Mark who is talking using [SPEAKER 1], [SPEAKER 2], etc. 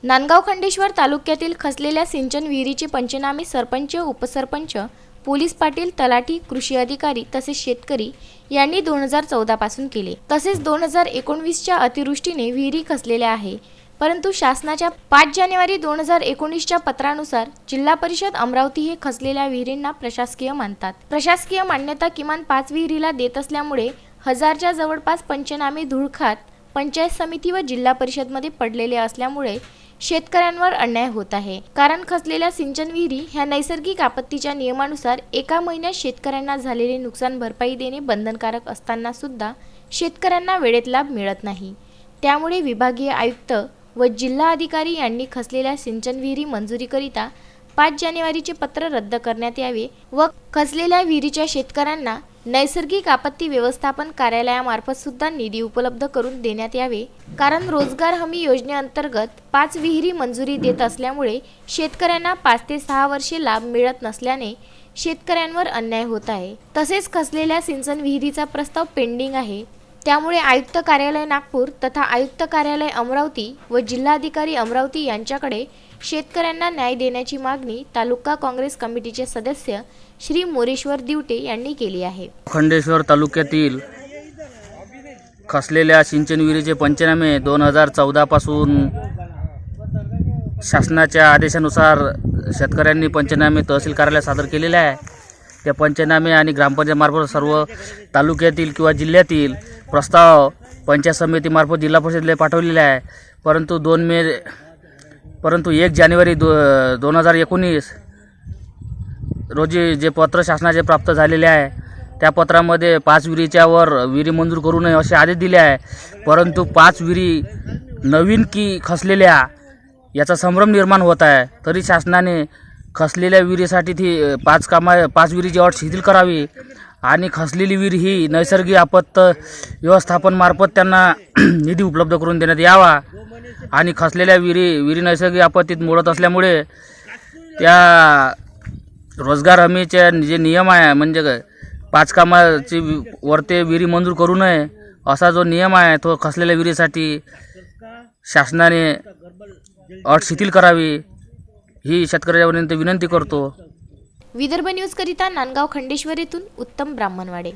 [SPEAKER 1] नांदगाव खंडेश्वर तालुक्यातील खचलेल्या सिंचन विहिरीचे पंचनामे सरपंच, उपसरपंच, पोलीस पाटील, तलाठी, कृषी अधिकारी तसेच शेतकरी यांनी 2014 पासून केले. तसेच 2019च्या अतिवृष्टीने विहिरी खचलेल्या आहे. परंतु शासनाच्या 5 जानेवारी 2019च्या पत्रानुसार जिल्हा परिषद अमरावती हे खचलेल्या विहिरींना प्रशासकीय मानतात. प्रशासकीय मान्यता किमान 5 विहिरीला देत असल्यामुळे हजारच्या जवळपास पंचनामे धूळ खात पंचायत समिती व जिल्हा परिषदमध्ये पडलेले असल्यामुळे शेतकऱ्यांवर अन्याय होत आहे. कारण खचलेल्या सिंचन विहिरी ह्या नैसर्गिक आपत्तीच्या नियमानुसार एका महिन्यात शेतकऱ्यांना झालेले नुकसान भरपाई देणे बंधनकारक असताना सुद्धा शेतकऱ्यांना वेळेत लाभ मिळत नाही. त्यामुळे विभागीय आयुक्त व जिल्हा अधिकारी यांनी खचलेल्या सिंचन विहिरी मंजुरीकरिता 5 जानेवारीचे पत्र रद्द करण्यात यावे व खचलेल्या विहिरीच्या शेतकऱ्यांना नैसर्गिक आपत्ती व्यवस्थापन कार्यालयामार्फत सुद्धा निधी उपलब्ध करून देण्यात यावे. कारण रोजगार हमी योजनेअंतर्गत 5 विहिरी मंजुरी देत असल्यामुळे शेतकऱ्यांना 5 ते 6 वर्षे लाभ मिळत नसल्याने शेतकऱ्यांवर अन्याय होत आहे. तसेच खचलेल्या सिंचन विहिरीचा प्रस्ताव पेंडिंग आहे. त्यामुळे आयुक्त कार्यालय नागपूर तथा आयुक्त कार्यालय अमरावती व जिल्हाधिकारी अमरावती यांच्याकडे शेतकऱ्यांना न्याय देण्याची मागणी तालुका काँग्रेस कमिटीचे सदस्य श्री मोरेश्वर दिवटे यांनी केली आहे.
[SPEAKER 2] खंडेश्वर तालुक्यातील खचलेल्या सिंचन विहिरीचे पंचनामे 2014 पासून शासनाच्या आदेशानुसार शेतकऱ्यांनी पंचनामे तहसील कार्यालयात सादर केलेले आहे. त्या पंचनामे आणि ग्रामपंचायतमार्फत सर्व तालुक्यातील किंवा जिल्ह्यातील प्रस्ताव पंचायत समितीमार्फत जिल्हा परिषदेला पाठवलेले आहे. परंतु 1 जानेवारी 2019 रोजी जे पत्र शासनाचे प्राप्त झालेले आहे त्या पत्रामध्ये 5 विहिरीच्या वर विहिरी मंजूर करू नये असे आदेश दिले आहे. परंतु 5 विहिरी नवीन की खचलेल्या याचा संभ्रम निर्माण होत आहे. तरी शासनाने खचलेल्या विहिरीसाठी ती 5 विहिरीची अट शिथिल करावी आणि खचलेली विहीर ही नैसर्गिक आपत्ती व्यवस्थापनामार्फत त्यांना निधी उपलब्ध करून देण्यात यावा. आणि खचलेल्या विहिरी नैसर्गिक आपत्तीत मोडत असल्यामुळे त्या रोजगार हमीचे जे नियम आहे म्हणजे 5 कामाची वरते विहिरी मंजूर करू नये असा जो नियम आहे तो खचलेल्या विहिरीसाठी शासनाने अट शिथिल करावी ही शेतकऱ्यांपर्यंत विनंती करतो.
[SPEAKER 1] विदर्भ न्यूज करिता नांदगाव खंडेश्वर येथून उत्तम ब्राह्मणवाडे.